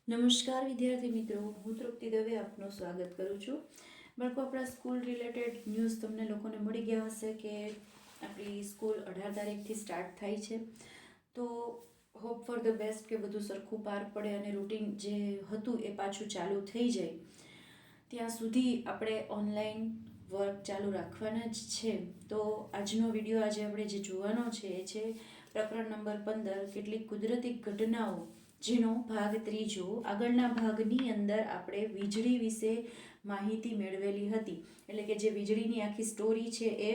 નમસ્કાર વિદ્યાર્થી મિત્રો, હું તૃપ્તિ દવે આપનું સ્વાગત કરું છું. બાળકો, આપણા સ્કૂલ રિલેટેડ ન્યૂઝ તમને લોકોને મળી ગયા હશે કે આપણી સ્કૂલ 18 તારીખથી સ્ટાર્ટ થાય છે. તો હોપ ફોર ધ બેસ્ટ કે બધું સરખું પાર પડે અને રૂટીન જે હતું એ પાછું ચાલુ થઈ જાય. ત્યાં સુધી આપણે ઓનલાઈન વર્ક ચાલુ રાખવાના જ છે. તો આજનો વિડીયો આજે આપણે જે જોવાનો છે એ છે પ્રકરણ નંબર 15, કેટલીક કુદરતી ઘટનાઓ, જેનો ભાગ ત્રીજો. આગળના ભાગની અંદર આપણે વીજળી વિશે માહિતી મેળવેલી હતી, એટલે કે જે વીજળીની આખી સ્ટોરી છે એ,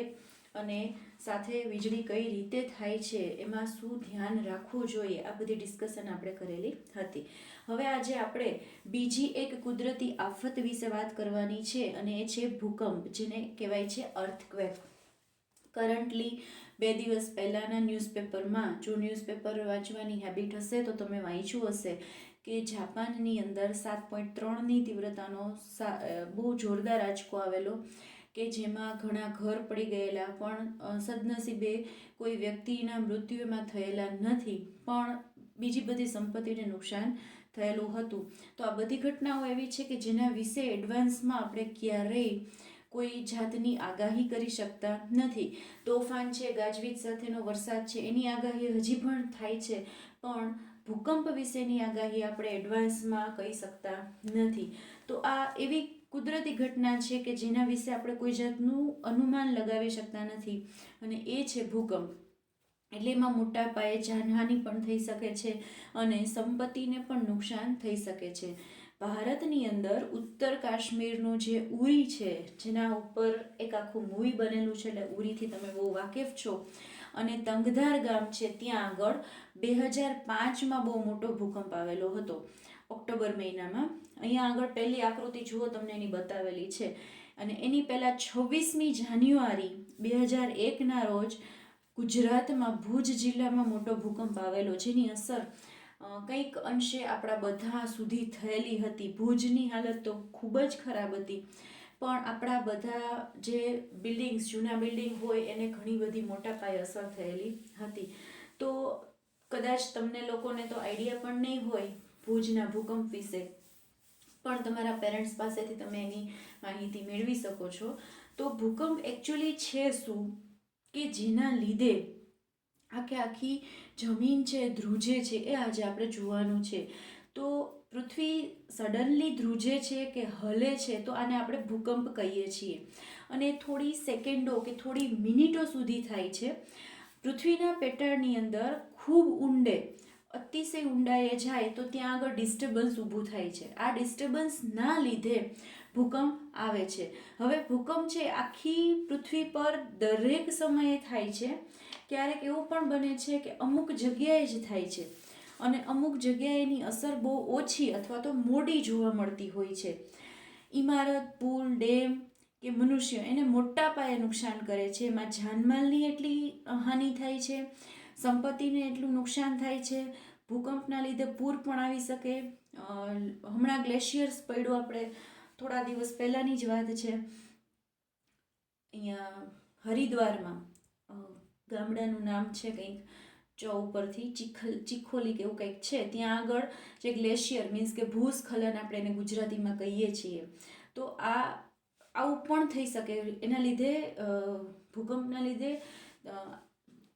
અને સાથે વીજળી કઈ રીતે થાય છે, એમાં શું ધ્યાન રાખવું જોઈએ, આ બધી ડિસ્કશન આપણે કરેલી હતી. હવે આજે આપણે બીજી એક કુદરતી આફત વિશે વાત કરવાની છે, અને એ છે ભૂકંપ, જેને કહેવાય છે અર્થક્વેક. કરન્ટલી 2 દિવસ પહેલાંના ન્યૂઝપેપરમાં, જો ન્યૂઝપેપર વાંચવાની હેબિટ હશે તો તમે વાંચ્યું હશે કે જાપાનની અંદર 7.3ની તીવ્રતાનો બહુ જોરદાર આંચકો આવેલો, કે જેમાં ઘણા ઘર પડી ગયેલા, પણ સદનસીબે કોઈ વ્યક્તિના મૃત્યુ એમાં થયેલા નથી, પણ બીજી બધી સંપત્તિને નુકસાન થયેલું હતું. તો આ બધી ઘટનાઓ એવી છે કે જેના વિશે એડવાન્સમાં આપણે ક્યારેય કોઈ જાતની આગાહી કરી શકતા નથી. તોફાન છે, ગાજવીજ સાથેનો વરસાદ છે, એની આગાહી હજી પણ થાય છે, પણ ભૂકંપ વિશેની આગાહી આપણે એડવાન્સમાં કહી શકતા નથી. તો આ એવી કુદરતી ઘટના છે કે જેના વિશે આપણે કોઈ જાતનું અનુમાન લગાવી શકતા નથી, અને એ છે ભૂકંપ. એટલે એમાં મોટા પાયે જાનહાનિ પણ થઈ શકે છે અને સંપત્તિને પણ નુકસાન થઈ શકે છે. ભારતની અંદર ઉત્તર કાશ્મીરનું જે ઉરી છે, જેના ઉપર એક આખું મૂવી બનેલું છે, એટલે ઉરીથી તમે બહુ વાકેફ છો, અને તંગધાર ગામ છે, ત્યાં આગળ 2005માં બહુ મોટો ભૂકંપ આવેલો હતો, ઓક્ટોબર મહિનામાં. અહીંયા આગળ પહેલી આકૃતિ જુઓ, તમને એની બતાવેલી છે. અને એની પહેલાં 26મી જાન્યુઆરી 2001ના રોજ ગુજરાતમાં ભુજ જિલ્લામાં મોટો ભૂકંપ આવેલો, જેની અસર કંઈક અંશે આપણા બધા સુધી થયેલી હતી. ભુજની હાલત તો ખૂબ જ ખરાબ હતી, પણ આપણા બધા જે બિલ્ડિંગ્સ, જૂના બિલ્ડિંગ હોય, એને ઘણી બધી મોટા પાયે અસર થયેલી હતી. તો કદાચ તમને લોકોને તો આઈડિયા પણ નહીં હોય ભુજના ભૂકંપ વિશે, પણ તમારા પેરેન્ટ્સ પાસેથી તમે એની માહિતી મેળવી શકો છો. તો ભૂકંપ એકચ્યુઅલી છે શું, કે જેના લીધે આખી જમીન છે, ધ્રુજે છે, એ આજે આપણે જોવાનું છે. તો પૃથ્વી સડનલી ધ્રુજે છે કે હલે છે, તો આને આપણે ભૂકંપ કહીએ છીએ. અને થોડી સેકન્ડો કે થોડી મિનિટો સુધી થાય છે. પૃથ્વીના પેટાળની અંદર ખૂબ ઊંડે, અતિશય ઊંડાઈએ જાય તો ત્યાં આગળ ડિસ્ટર્બન્સ ઊભું થાય છે. આ ડિસ્ટર્બન્સના લીધે ભૂકંપ આવે છે. હવે ભૂકંપ છે આખી પૃથ્વી પર દરેક સમયે થાય છે. ક્યારેક એવું પણ બને છે કે અમુક જગ્યાએ જ થાય છે, અને અમુક જગ્યાએ એની અસર બહુ ઓછી અથવા તો મોડી જોવા મળતી હોય છે. ઇમારત, પુલ, ડેમ કે મનુષ્ય એને મોટા પાયે નુકસાન કરે છે. એમાં જાનમાલની એટલી હાનિ થાય છે, સંપત્તિને એટલું નુકસાન થાય છે. ભૂકંપના લીધે પૂર પણ આવી શકે. હમણાં ગ્લેશિયર્સ પડ્યું, આપણે થોડા દિવસ પહેલાંની જ વાત છે, અહીંયા હરિદ્વારમાં, ગામડાનું નામ છે કંઈક ચ ઉપરથી, ચીખોલી કે એવું કંઈક છે, ત્યાં આગળ જે ગ્લેશિયર, મીન્સ કે ભૂસ્ખલન આપણે એને ગુજરાતીમાં કહીએ છીએ. તો આવું પણ થઈ શકે. એના લીધે ભૂકંપના લીધે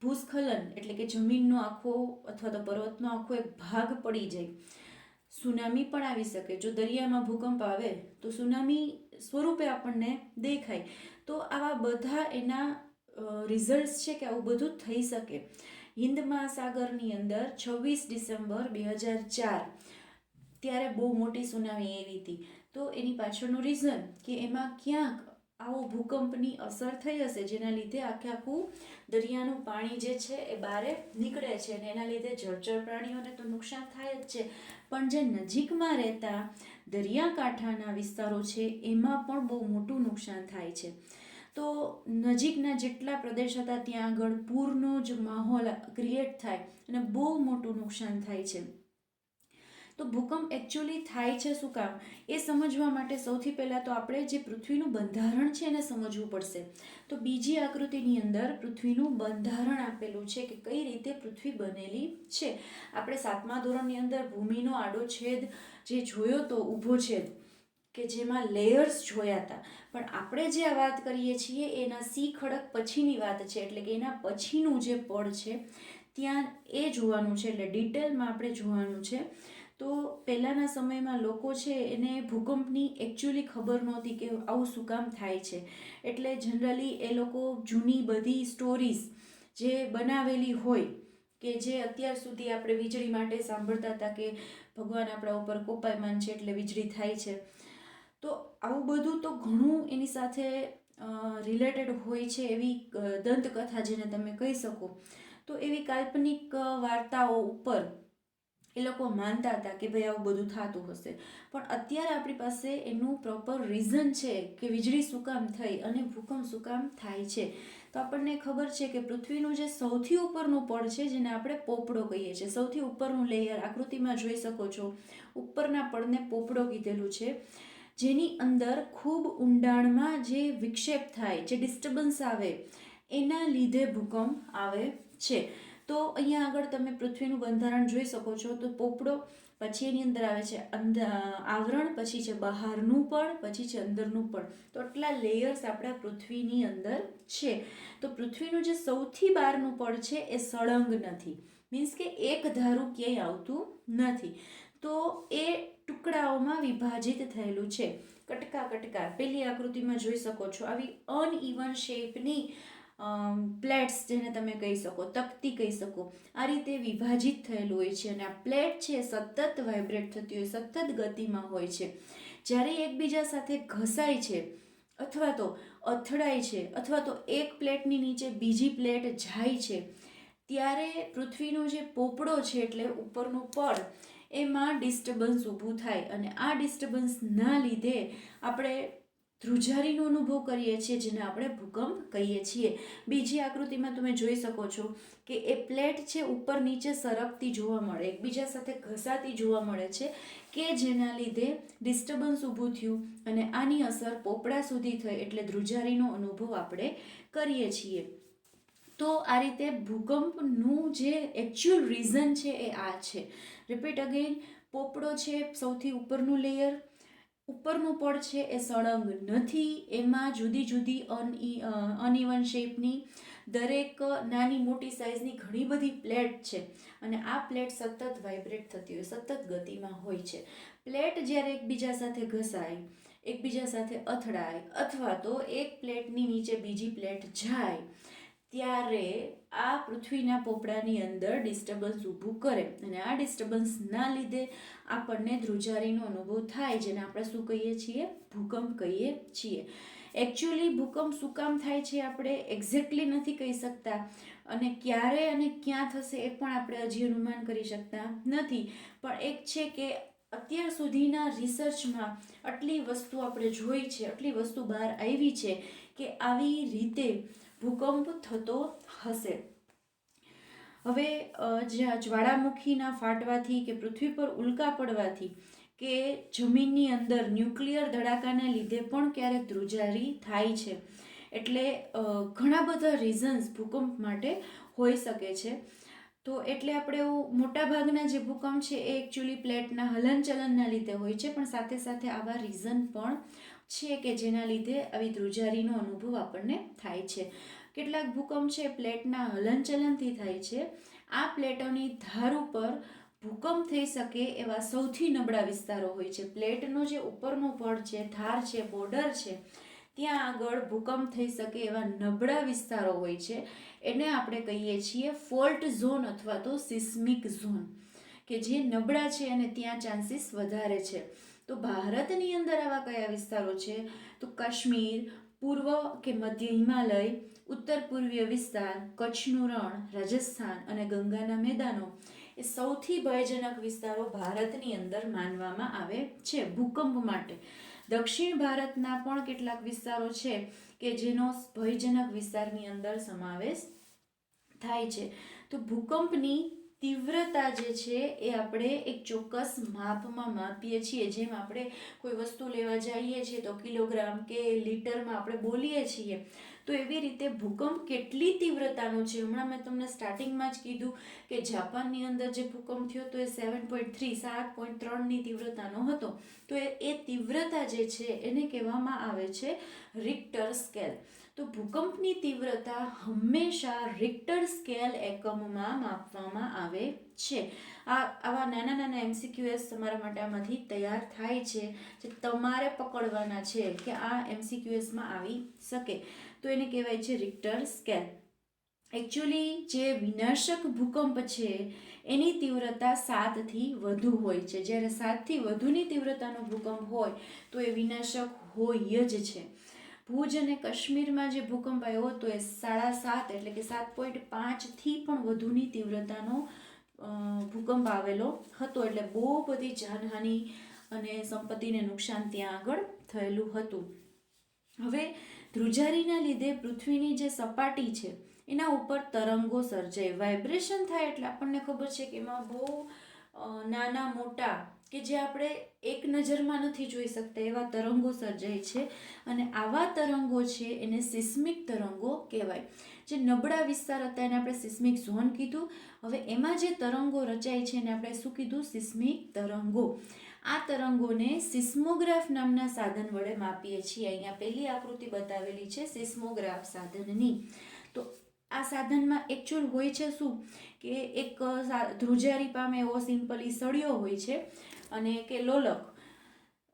ભૂસ્ખલન એટલે કે જમીનનો આખો અથવા તો પર્વતનો આખો એક ભાગ પડી જાય. સુનામી પણ આવી શકે. જો દરિયામાં ભૂકંપ આવે તો સુનામી સ્વરૂપે આપણને દેખાય. તો આવા બધા એના રિઝલ્ટ્સ છે કે આવું બધું થઈ શકે. હિન્દ મહાસાગરની અંદર 26 ડિસેમ્બર 2004 ત્યારે બહુ મોટી સુનામી આવી હતી. તો એની પાછળનું રીઝન કે એમાં ક્યાંક આવો ભૂકંપની અસર થઈ હશે, જેના લીધે આખું દરિયાનું પાણી જે છે એ બહાર નીકળે છે, અને એના લીધે જળચર પ્રાણીઓને તો નુકસાન થાય જ છે, પણ જે નજીકમાં રહેતા દરિયાકાંઠાના વિસ્તારો છે એમાં પણ બહુ મોટું નુકસાન થાય છે. તો નજીકના જેટલા પ્રદેશ હતા ત્યાં આગળ પૂરનો જ માહોલ ક્રિએટ થાય અને બહુ મોટું નુકસાન થાય છે. તો ભૂકંપ એકચ્યુઅલી થાય છે શું કામ, એ સમજવા માટે સૌથી પહેલાં તો આપણે જે પૃથ્વીનું બંધારણ છે એને સમજવું પડશે. તો બીજી આકૃતિની અંદર પૃથ્વીનું બંધારણ આપેલું છે કે કઈ રીતે પૃથ્વી બનેલી છે. આપણે 7મા ધોરણની અંદર ભૂમિનો આડો છેદ જે જોયો તો ઊભો છેદ, કે જેમાં લેયર્સ જોયા હતા, પણ આપણે જે આ વાત કરીએ છીએ એના સી ખડક પછીની વાત છે, એટલે કે એના પછીનું જે પડ છે ત્યાં એ જોવાનું છે, એટલે ડિટેલમાં આપણે જોવાનું છે. તો પહેલાંના સમયમાં લોકો છે એને ભૂકંપની એકચ્યુઅલી ખબર નહોતી કે આવું શું કામ થાય છે, એટલે જનરલી એ લોકો જૂની બધી સ્ટોરીઝ જે બનાવેલી હોય, કે જે અત્યાર સુધી આપણે વીજળી માટે સાંભળતા હતા કે ભગવાન આપણા ઉપર કોપાયમાન છે એટલે વીજળી થાય છે, તો આવું બધું તો ઘણું એની સાથે રિલેટેડ હોય છે, એવી દંતકથા જેને તમે કહી શકો. તો એવી કાલ્પનિક વાર્તાઓ ઉપર એ લોકો માનતા હતા કે ભાઈ આવું બધું થતું હશે. પણ અત્યારે આપણી પાસે એનું પ્રોપર રીઝન છે કે વીજળી શું કામ થઈ અને ભૂકંપ શું કામ થાય છે. તો આપણને ખબર છે કે પૃથ્વીનું જે સૌથી ઉપરનું પડ છે, જેને આપણે પોપડો કહીએ છીએ, સૌથી ઉપરનું લેયર આકૃતિમાં જોઈ શકો છો, ઉપરના પડને પોપડો કીધેલું છે, જેની અંદર ખૂબ ઊંડાણમાં જે વિક્ષેપ થાય, જે ડિસ્ટર્બન્સ આવે, એના લીધે ભૂકંપ આવે છે. તો અહીંયા આગળ તમે પૃથ્વીનું બંધારણ જોઈ શકો છો. તો પોપડો, પછી એની અંદર આવે છે આવરણ, પછી છે બહારનું પડ, પછી છે અંદરનું પડ. તો આટલા લેયર્સ આપણા પૃથ્વીની અંદર છે. તો પૃથ્વીનું જે સૌથી બહારનું પડ છે એ સળંગ નથી, મીન્સ કે એક ધારું ક્યાંય આવતું નથી, તો એ ટુકડાઓમાં વિભાજિત થયેલું છે, કટકા કટકા. પેલી આકૃતિમાં જોઈ શકો છો આવી અનઇવન શેપની પ્લેટ્સ, જેને તમે કહી શકો, તકતી કહી શકો, આ રીતે વિભાજિત થયેલું હોય છે. અને આ પ્લેટ છે સતત વાઇબ્રેટ થતી હોય, સતત ગતિમાં હોય છે. જ્યારે એકબીજા સાથે ઘસાય છે અથવા તો અથડાય છે, અથવા તો એક પ્લેટની નીચે બીજી પ્લેટ જાય છે, ત્યારે પૃથ્વીનો જે પોપડો છે, એટલે ઉપરનું પડ, એમાં ડિસ્ટર્બન્સ ઊભું થાય, અને આ ડિસ્ટર્બન્સના લીધે આપણે ધ્રુજારીનો અનુભવ કરીએ છીએ, જેને આપણે ભૂકંપ કહીએ છીએ. બીજી આકૃતિમાં તમે જોઈ શકો છો કે એ પ્લેટ છે ઉપર નીચે સરકતી જોવા મળે, એકબીજા સાથે ઘસાતી જોવા મળે છે, કે જેના લીધે ડિસ્ટર્બન્સ ઊભું થયું અને આની અસર પોપડા સુધી થઈ, એટલે ધ્રુજારીનો અનુભવ આપણે કરીએ છીએ. તો આ રીતે ભૂકંપનું જે એકચ્યુઅલ રીઝન છે એ આ છે. રિપીટ અગેન, પોપડો છે સૌથી ઉપરનું લેયર, ઉપરનું પડ છે એ સળંગ નથી, એમાં જુદી જુદી અનઇવન શેપની દરેક નાની મોટી સાઇઝની ઘણી બધી પ્લેટ છે, અને આ પ્લેટ સતત વાઇબ્રેટ થતી હોય, સતત ગતિમાં હોય છે. પ્લેટ જ્યારે એકબીજા સાથે ઘસાય, એકબીજા સાથે અથડાય, અથવા તો એક પ્લેટની નીચે બીજી પ્લેટ જાય, ત્યારે આ પૃથ્વીના પોપડાની અંદર ડિસ્ટર્બન્સ ઊભું કરે, અને આ ડિસ્ટર્બન્સના લીધે આપણને ધ્રુજારીનો અનુભવ થાય, જેને આપણે શું કહીએ છીએ, ભૂકંપ કહીએ છીએ. એકચ્યુઅલી ભૂકંપ શું કામ થાય છે આપણે એક્ઝેક્ટલી નથી કહી શકતા, અને ક્યારે અને ક્યાં થશે એ પણ આપણે હજી અનુમાન કરી શકતા નથી. પણ એક છે કે અત્યાર સુધીના રિસર્ચમાં આટલી વસ્તુ આપણે જોઈ છે, આટલી વસ્તુ બહાર આવી છે કે આવી રીતે ભૂકંપ થતો હશે. હવે જ્વાળામુખીના ફાટવાથી કે પૃથ્વી પર ઉલ્કા પડવાથી કે જમીનની અંદર ન્યુક્લિયર ધડાકાને લીધે પણ ક્યારેક ધ્રુજારી થાય છે. એટલે ઘણા બધા રીઝન્સ ભૂકંપ માટે હોઈ શકે છે. તો એટલે આપણે એવું મોટાભાગના જે ભૂકંપ છે એ એકચ્યુઅલી પ્લેટના હલનચલનના લીધે હોય છે, પણ સાથે સાથે આવા રીઝન પણ છે કે જેના લીધે આવી ધ્રુજારીનો અનુભવ આપણને થાય છે. કેટલાક ભૂકંપ છે પ્લેટના હલનચલનથી થાય છે. આ પ્લેટોની ધાર ઉપર ભૂકંપ થઈ શકે એવા સૌથી નબળા વિસ્તારો હોય છે. પ્લેટનો જે ઉપરનો પડ છે, ધાર છે, બોર્ડર છે, ત્યાં આગળ ભૂકંપ થઈ શકે એવા નબળા વિસ્તારો હોય છે. એને આપણે કહીએ છીએ ફોલ્ટ ઝોન અથવા તો સિસ્મિક ઝોન, કે જે નબળા છે અને ત્યાં ચાન્સીસ વધારે છે. તો ભારતની અંદર આવા કયા વિસ્તારો છે, તો કાશ્મીર, પૂર્વ કે મધ્ય હિમાલય, ઉત્તર પૂર્વીય વિસ્તાર, કચ્છનું રણ, રાજસ્થાન અને ગંગાના મેદાનો એ સૌથી ભયજનક વિસ્તારો ભારતની અંદર માનવામાં આવે છે ભૂકંપ માટે. દક્ષિણ ભારતના પણ કેટલાક વિસ્તારો છે કે જેનો ભયજનક વિસ્તારની અંદર સમાવેશ થાય છે. તો ભૂકંપની તીવ્રતા જે છે એ આપણે એક ચોક્કસ માપમાં માપીએ છીએ. જેમ આપણે કોઈ વસ્તુ લેવા જઈએ છીએ તો કિલોગ્રામ કે લીટરમાં આપણે બોલીએ છીએ, તો એવી રીતે ભૂકંપ કેટલી તીવ્રતાનો છે. હમણાં મેં તમને સ્ટાર્ટિંગમાં જ કીધું કે જાપાનની અંદર જે ભૂકંપ થયો તો એ 7.3 7.3ની તીવ્રતાનો હતો. તો એ તીવ્રતા જે છે એને કહેવામાં આવે છે રિક્ટર સ્કેલ. તો ભૂકંપની તીવ્રતા હંમેશા રિક્ટર સ્કેલ એકમમાં માપવામાં આવે છે. આવા નાના નાના MCQs તમારા માટે આમાંથી તૈયાર થાય છે, જે તમારે પકડવાના છે કે આ MCQsમાં આવી શકે. તો એને કહેવાય છે રિક્ટર સ્કેલ. એકચ્યુઅલી જે વિનાશક ભૂકંપ છે એની તીવ્રતા 7થી વધુ હોય છે. જ્યારે 7થી વધુની તીવ્રતાનો ભૂકંપ હોય તો એ વિનાશક હોય જ છે. ભુજ અને કાશ્મીરમાં જે ભૂકંપ આવ્યો હતો એ 7.5 એટલે કે 7.5થી પણ વધુની તીવ્રતાનો ભૂકંપ આવેલો હતો. એટલે બહુ બધી જાનહાનિ અને સંપત્તિને નુકસાન ત્યાં આગળ થયેલું હતું. હવે ધ્રુજારીના લીધે પૃથ્વીની જે સપાટી છે એના ઉપર તરંગો સર્જાય. વાઇબ્રેશન થાય એટલે આપણને ખબર છે કે એમાં બહુ નાના મોટા કે જે આપણે એક નજરમાં નથી જોઈ શકતા એવા તરંગો સર્જાય છે. અને આવા તરંગો છે એને સિસ્મિક તરંગો કહેવાય. જે નબળા વિસ્તાર હતા એને આપણે સિસ્મિક ઝોન કીધું. હવે એમાં જે તરંગો રચાય છે એને આપણે શું કીધું? સિસ્મિક તરંગો. આ તરંગોને સિસ્મોગ્રાફ નામના સાધન વડે માપીએ છીએ. અહીંયા પહેલી આકૃતિ બતાવેલી છે સિસ્મોગ્રાફ સાધનની. તો આ સાધનમાં એકચ્યુઅલ હોય છે શું કે એક ધ્રુજારી પામે એવો સિમ્પલી સળિયો હોય છે અને કે લોલક.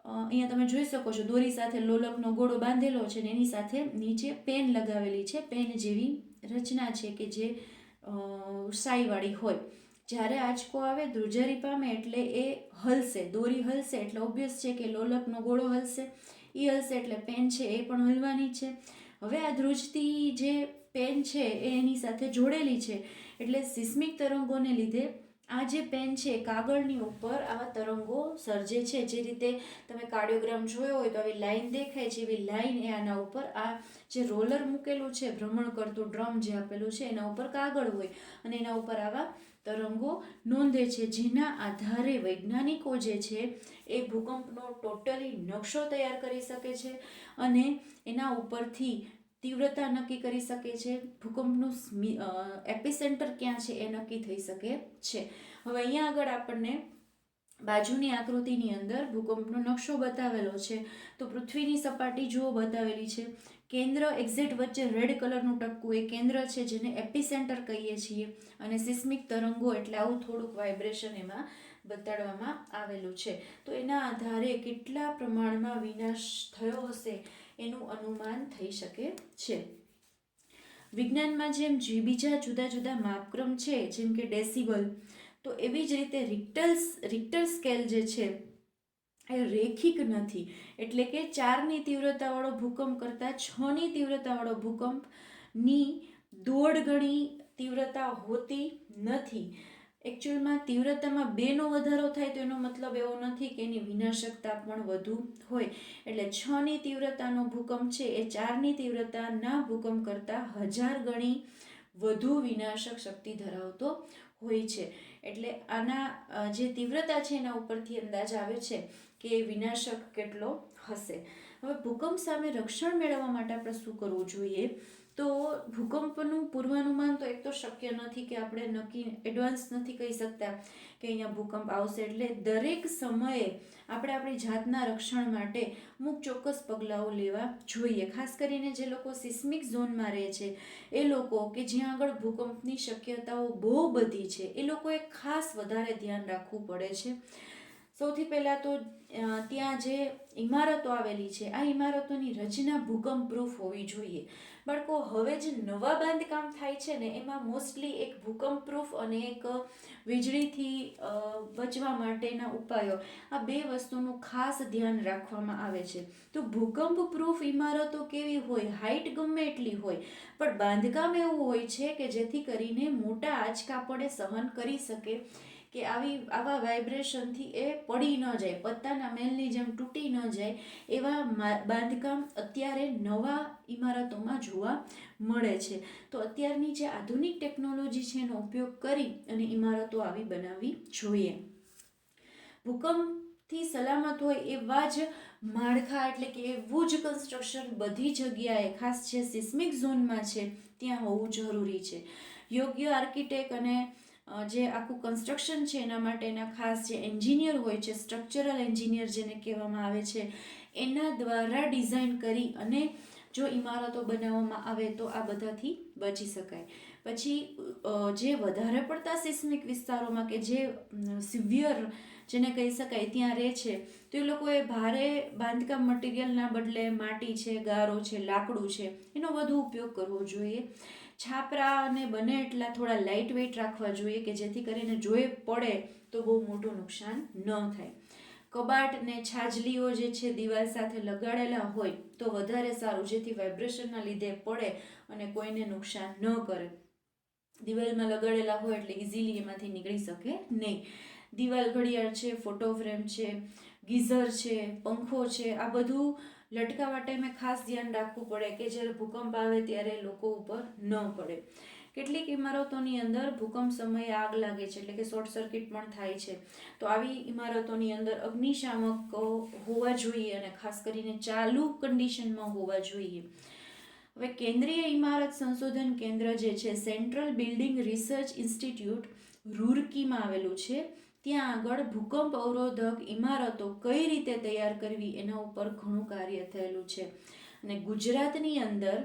અહીંયા તમે જોઈ શકો છો દોરી સાથે લોલકનો ગોળો બાંધેલો છે અને એની સાથે નીચે પેન લગાવેલી છે. પેન જેવી રચના છે કે જે સાઈવાળી હોય. જ્યારે આંચકો આવે ધ્રુજારી પામે એટલે એ હલશે, દોરી હલશે એટલે ઓબ્વિયસ છે કે લોલકનો ગોળો હલશે. એ હલશે એટલે પેન છે એ પણ હલવાની છે. હવે આ ધ્રુજતી જે પેન છે એ એની સાથે જોડેલી છે એટલે સિસ્મિક તરંગોને લીધે આ જે પેન છે કાગળની ઉપર આવા તરંગો સર્જે છે. જે રીતે તમે કાર્ડિયોગ્રામ જોયો હોય તો આવી લાઈન દેખાય છે, એવી લાઈન એ આના ઉપર આ જે રોલર મૂકેલું છે, ભ્રમણ કરતું ડ્રમ જે આપેલું છે એના ઉપર કાગળ હોય અને એના ઉપર આવા તરંગો નોંધે છે. જેના આધારે વૈજ્ઞાનિકો જે છે એ ભૂકંપનો ટોટલી નકશો તૈયાર કરી શકે છે અને એના ઉપરથી તીવ્રતા નક્કી કરી શકે છે. ભૂકંપનું એપિસેન્ટર ક્યાં છે એ નક્કી થઈ શકે છે. હવે અહીંયા આગળ આપણને બાજુની આકૃતિની અંદર ભૂકંપનો નકશો બતાવેલો છે. તો પૃથ્વીની સપાટી જુઓ બતાવેલી છે. કેન્દ્ર એક્ઝેક્ટ વચ્ચે રેડ કલરનું ટપકું એ કેન્દ્ર છે જેને એપિસેન્ટર કહીએ છીએ. અને સિસ્મિક તરંગો એટલે આવું થોડુંક વાઇબ્રેશન એમાં બતાડવામાં આવેલું છે. તો એના આધારે કેટલા પ્રમાણમાં વિનાશ થયો હશે એનું અનુમાન થઈ શકે છે. વિજ્ઞાનમાં જેમ બીજા જુદા જુદા માપક્રમ છે જેમ કે ડેસિબલ, તો એવી જ રીતે રિક્ટર સ્કેલ જે છે એ રેખિક નથી. એટલે કે 4ની તીવ્રતાવાળો ભૂકંપ કરતાં 6ની તીવ્રતાવાળો ભૂકંપની 1.5 ગણી તીવ્રતા હોતી નથી. એકચ્યુઅલમાં તીવ્રતામાં 2નો વધારો થાય તો એનો મતલબ એવો નથી કે એની વિનાશકતા પણ વધુ હોય. એટલે 6ની તીવ્રતાનો ભૂકંપ છે એ 4ની તીવ્રતાના ભૂકંપ કરતાં 1000 ગણી વધુ વિનાશક શક્તિ ધરાવતો હોય છે. એટલે આના જે તીવ્રતા છે એના ઉપરથી અંદાજ આવે છે કે વિનાશક કેટલો હશે. હવે ભૂકંપ સામે રક્ષણ મેળવવા માટે આપણે શું કરવું જોઈએ? તો ભૂકંપનું પૂર્વાનુમાન તો એક તો શક્ય નથી કે આપણે નક્કી એડવાન્સ નથી કહી શકતા કે અહીંયા ભૂકંપ આવશે. એટલે દરેક સમયે આપણે આપણી જાતના રક્ષણ માટે અમુક ચોક્કસ પગલાઓ લેવા જોઈએ. ખાસ કરીને જે લોકો સિસ્મિક ઝોનમાં રહે છે એ લોકો કે જ્યાં આગળ ભૂકંપની શક્યતાઓ બહુ બધી છે એ લોકોએ ખાસ વધારે ધ્યાન રાખવું પડે છે. સૌથી પહેલાં તો ત્યાં જે ઇમારતો આવેલી છે આ ઇમારતોની રચના ભૂકંપ પ્રૂફ હોવી જોઈએ. બાળકો હવે જે નવા બાંધકામ થાય છે ને એમાં મોસ્ટલી એક ભૂકંપ પ્રૂફ અને એક વીજળીથી બચવા માટેના ઉપાયો, આ 2 વસ્તુનું ખાસ ધ્યાન રાખવામાં આવે છે. તો ભૂકંપ પ્રૂફ ઇમારતો કેવી હોય? હાઈટ ગમે એટલી હોય પણ બાંધકામ એવું હોય છે કે જેથી કરીને મોટા આંચકા પડે સહન કરી શકે કે આવા વાઇબ્રેશનથી એ પડી ન જાય, પત્તાના મેલની જેમ તૂટી ન જાય, એવા બાંધકામ અત્યારે નવા ઇમારતોમાં જોવા મળે છે. તો અત્યારની જે આધુનિક ટેકનોલોજી છે એનો ઉપયોગ કરી અને ઇમારતો આવી બનાવવી જોઈએ. ભૂકંપથી સલામત હોય એવા જ માળખા એટલે કે એવું જ કન્સ્ટ્રક્શન બધી જગ્યાએ, ખાસ જે સિસ્મિક ઝોનમાં છે ત્યાં હોવું જરૂરી છે. યોગ્ય આર્કિટેક્ટ અને જે આખું કન્સ્ટ્રક્શન છે એના માટેના ખાસ જે એન્જિનિયર હોય છે, સ્ટ્રક્ચરલ એન્જિનિયર જેને કહેવામાં આવે છે, એના દ્વારા ડિઝાઇન કરી અને જો ઇમારતો બનાવવામાં આવે તો આ બધાથી બચી શકાય. પછી જે વધારે પડતા સિસ્મિક વિસ્તારોમાં કે જે સિવિયર જેને કહી શકાય ત્યાં રહે છે, તો એ લોકોએ ભારે બાંધકામ મટીરિયલના બદલે માટી છે, ગારો છે, લાકડું છે, એનો વધુ ઉપયોગ કરવો જોઈએ. છાપરાને બને એટલા થોડા લાઇટ વેઇટ રાખવા જોઈએ કે જેથી કરીને જોઈ પડે તો બહુ મોટું નુકસાન ન થાય. કબાટ ને છાજલીઓ જે છે દિવાલ સાથે લગાડેલા હોય તો વધારે સારું, જેથી વાઇબ્રેશનના લીધે પડે અને કોઈને નુકસાન ન કરે. દિવાલમાં લગાડેલા હોય એટલે ઇઝીલી એમાંથી નીકળી શકે નહીં. દિવાલ ઘડિયાળ છે, ફોટો ફ્રેમ છે, ગીઝર છે, પંખો છે, આ બધું લટકાવવા ટાઈમે ખાસ ધ્યાન રાખવું પડે કે જ્યારે ભૂકંપ આવે ત્યારે લોકો ઉપર ન પડે. કેટલીક ઇમારતોની અંદર ભૂકંપ સમયે આગ લાગે છે એટલે કે શોર્ટ સર્કિટ પણ થાય છે. તો આવી ઇમારતોની અંદર અગ્નિશામક હોવા જોઈએ અને ખાસ કરીને ચાલુ કન્ડિશનમાં હોવા જોઈએ. હવે કેન્દ્રીય ઇમારત સંશોધન કેન્દ્ર જે છે, સેન્ટ્રલ બિલ્ડિંગ રિસર્ચ ઇન્સ્ટિટ્યૂટ રૂરકીમાં આવેલું છે. ત્યાં આગળ ભૂકંપ અવરોધક ઇમારતો કઈ રીતે તૈયાર કરવી એના ઉપર ઘણું કાર્ય થયેલું છે. અને ગુજરાતની અંદર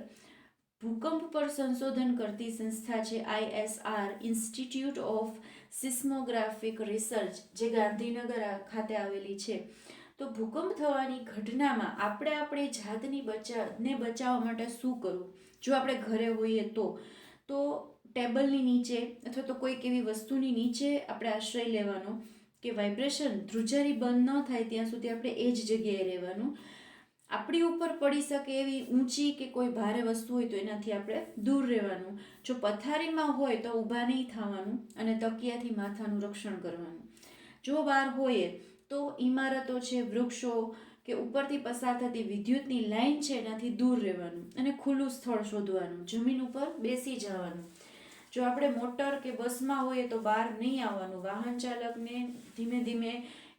ભૂકંપ પર સંશોધન કરતી સંસ્થા છે ISR, ઇન્સ્ટિટ્યૂટ ઓફ સિસ્મોગ્રાફિક રિસર્ચ, જે ગાંધીનગર ખાતે આવેલી છે. તો ભૂકંપ થવાની ઘટનામાં આપણે આપણી જાતને બચાવવા માટે શું કરવું? જો આપણે ઘરે હોઈએ તો ટેબલની નીચે અથવા તો કોઈક એવી વસ્તુની નીચે આપણે આશ્રય લેવાનો કે વાઇબ્રેશન ધ્રુજારી બંધ ન થાય ત્યાં સુધી આપણે એ જ જગ્યાએ રહેવાનું. આપણી ઉપર પડી શકે એવી ઊંચી કે કોઈ ભારે વસ્તુ હોય તો એનાથી આપણે દૂર રહેવાનું. જો પથારીમાં હોય તો ઊભા નહીં થવાનું અને તકિયાથી માથાનું રક્ષણ કરવાનું. જો બહાર હોઈએ તો ઇમારતો છે, વૃક્ષો કે ઉપરથી પસાર થતી વિદ્યુતની લાઈન છે એનાથી દૂર રહેવાનું અને ખુલ્લું સ્થળ શોધવાનું, જમીન ઉપર બેસી જવાનું. જો આપણે મોટર કે બસમાં હોઈએ તો બહાર નહીં આવવાનું, વાહન ચાલકને ધીમે ધીમે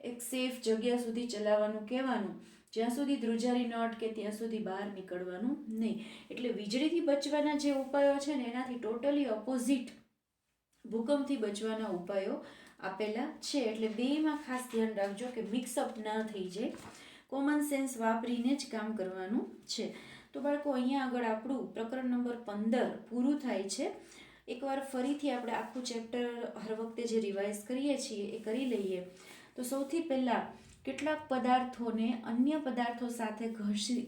એક સેફ જગ્યા સુધી ચલાવવાનું કહેવાનું. જ્યાં સુધી ધ્રુજારી ન અટકે ત્યાં સુધી બહાર નીકળવાનું નહીં. એટલે વીજળીથી બચવાના જે ઉપાયો છે ને એનાથી ટોટલી ઓપોઝિટ ભૂકંપથી બચવાના ઉપાયો આપેલા છે. એટલે બેમાં ખાસ ધ્યાન રાખજો કે મિક્સઅપ ના થઈ જાય. કોમન સેન્સ વાપરીને જ કામ કરવાનું છે. તો બાળકો, અહીંયા આગળ આપણું પ્રકરણ નંબર 15 પૂરું થાય છે. એકવાર ફરીથી આપણે આખું ચેપ્ટર હર વખતે જે રિવાઇઝ કરીએ છીએ એ કરી લઈએ. તો સૌથી પહેલાં કેટલાક પદાર્થોને અન્ય પદાર્થો સાથે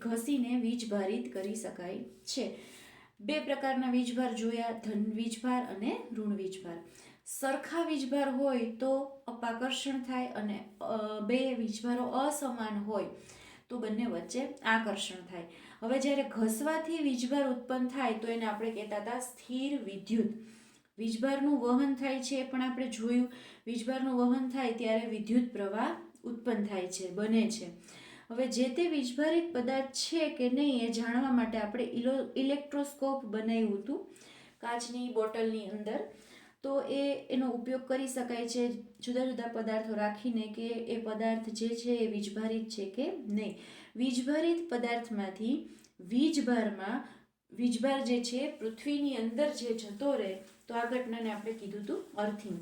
ઘસીને વીજભારિત કરી શકાય છે. 2 પ્રકારના વીજભાર જોયા, ધન વીજભાર અને ઋણ વીજભાર. સરખા વીજભાર હોય તો અપાકર્ષણ થાય અને 2 વીજભારો અસમાન હોય તો બંને વચ્ચે આકર્ષણ થાય. હવે જ્યારે ઘસવાથી વીજભાર ઉત્પન્ન થાય તો એને આપણે કહેતા હતા સ્થિર વિદ્યુત. વીજભારનું વહન થાય છે એ પણ આપણે જોયું. વીજભારનું વહન થાય ત્યારે વિદ્યુત પ્રવાહ ઉત્પન્ન થાય છે, બને છે. હવે જે તે વીજભારિત પદાર્થ છે કે નહીં એ જાણવા માટે આપણે ઇલેક્ટ્રોસ્કોપ બનાવ્યું હતું કાચની બોટલની અંદર. તો એનો ઉપયોગ કરી શકાય છે જુદા જુદા પદાર્થો રાખીને કે એ પદાર્થ જે છે એ વીજભારિત છે કે નહીં. વીજભારિત પદાર્થમાંથી વીજભાર જે છે પૃથ્વીની અંદર જે જતો રહે તો આ ઘટનાને આપણે કીધું હતું અર્થિંગ.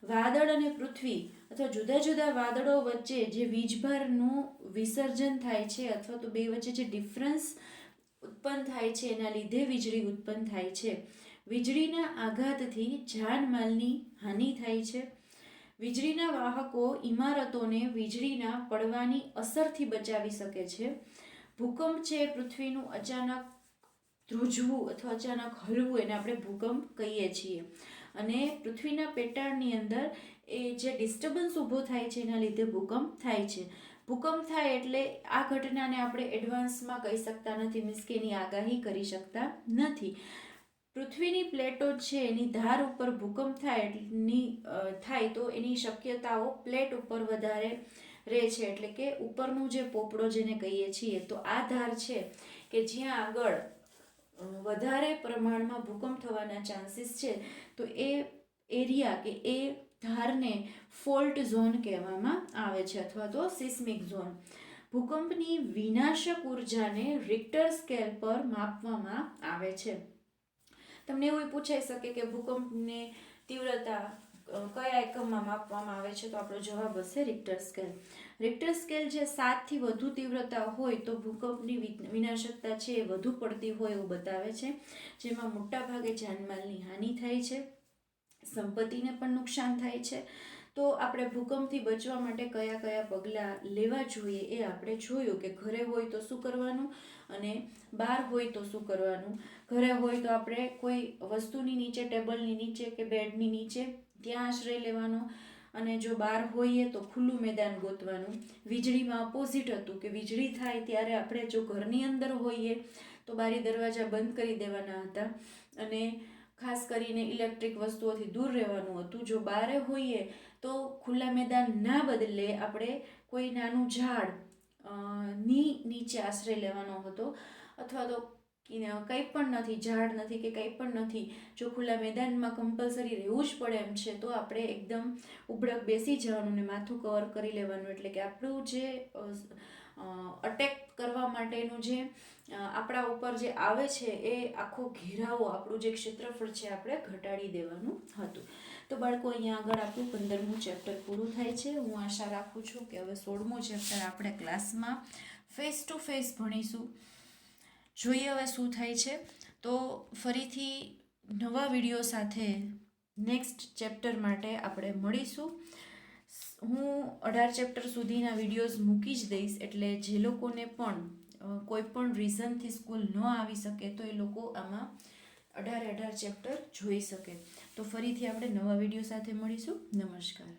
વાદળ અને પૃથ્વી અથવા જુદા જુદા વાદળો વચ્ચે જે વીજભારનું વિસર્જન થાય છે અથવા તો બે વચ્ચે જે ડિફરન્સ ઉત્પન્ન થાય છે એના લીધે વીજળી ઉત્પન્ન થાય છે. વીજળીના આઘાતથી જાનમાલની હાનિ થાય છે. વીજળીના વાહકો ઇમારતોને વીજળીના પડવાની અસરથી બચાવી શકે છે. ભૂકંપ છે પૃથ્વીનું અચાનક ધ્રુજવું અથવા અચાનક હલવું એને આપણે ભૂકંપ કહીએ છીએ. અને પૃથ્વીના પેટાળની અંદર એ જે ડિસ્ટર્બન્સ ઊભો થાય છે એના લીધે ભૂકંપ થાય છે. ભૂકંપ થાય એટલે આ ઘટનાને આપણે એડવાન્સમાં કહી શકતા નથી, મીન્સ કે એની આગાહી કરી શકતા નથી. પૃથ્વીની પ્લેટો છે એની ધાર ઉપર ભૂકંપ થાય તો એની શક્યતાઓ પ્લેટ ઉપર વધારે રહે છે, એટલે કે ઉપરનું જે પોપડો જેને કહીએ છીએ, તો આ ધાર છે કે જ્યાં આગળ વધારે પ્રમાણમાં ભૂકંપ થવાના ચાન્સીસ છે, તો એ એરિયા કે એ ધારને ફોલ્ટ ઝોન કહેવામાં આવે છે અથવા તો સિસ્મિક ઝોન. ભૂકંપની વિનાશક ઉર્જાને રિક્ટર સ્કેલ પર માપવામાં આવે છે. તમને એવું પૂછાઈ શકે કે ભૂકંપની તીવ્રતા કયા એકમમાં માપવામાં આવે છે, તો આપણો જવાબ હશે રિક્ટર સ્કેલ. રિક્ટર સ્કેલ જે 7થી વધુ તીવ્રતા હોય તો ભૂકંપની વિનાશકતા છે એ વધુ પડતી હોય એવું બતાવે છે, જેમાં મોટાભાગે જાનમાલની હાનિ થાય છે, સંપત્તિને પણ નુકસાન થાય છે. તો આપણે ભૂકંપથી બચવા માટે કયા કયા પગલાં લેવા જોઈએ એ આપણે જોયું કે ઘરે હોય તો શું કરવાનું અને બહાર હોય તો શું કરવાનું. ઘરે હોય તો આપણે કોઈ વસ્તુની નીચે, ટેબલની નીચે કે બેડની નીચે ત્યાં આશ્રય લેવાનો, અને જો બહાર હોઈએ તો ખુલ્લું મેદાન ગોતવાનું. વીજળીમાં અપોઝિટ હતું કે વીજળી થાય ત્યારે આપણે જો ઘરની અંદર હોઈએ તો બારી દરવાજા બંધ કરી દેવાના હતા અને ખાસ કરીને ઇલેક્ટ્રિક વસ્તુઓથી દૂર રહેવાનું હતું. જો બહાર હોઈએ તો ખુલ્લા મેદાન ના બદલે આપણે કોઈ નાનું ઝાડ ની નીચે આશ્રય લેવાનો હતો, અથવા તો કંઈ પણ નથી, ઝાડ નથી કે કંઈ પણ નથી, જો ખુલ્લા મેદાનમાં કમ્પલસરી રહેવું જ પડે એમ છે તો આપણે એકદમ ઉબળક બેસી જવાનું ને માથું કવર કરી લેવાનું, એટલે કે આપણું જે અટેક કરવા માટેનું જે આપણા ઉપર જે આવે છે એ આખો ઘેરાવો, આપણું જે ક્ષેત્રફળ છે આપણે ઘટાડી દેવાનું હતું. તો બાળકો, અહીંયા આગળ આપણું 15મું ચેપ્ટર પૂરું થાય છે. હું આશા રાખું છું કે હવે 16મું ચેપ્ટર આપણે ક્લાસમાં ફેસ ટુ ફેસ ભણીશું. જોઈએ હવે શું થાય છે. તો ફરીથી નવા વિડીયો સાથે નેક્સ્ટ ચેપ્ટર માટે આપણે મળીશું. હું 18 ચેપ્ટર સુધીના વિડીયોઝ મૂકી જ દઈશ, એટલે જે લોકોને પણ કોઈ પણ રીઝનથી સ્કૂલ ન આવી શકે તો એ લોકો આમાં 18 ચેપ્ટર જોઈ શકે. તો ફરીથી આપણે નવા વિડીયો સાથે મળીશું. નમસ્કાર.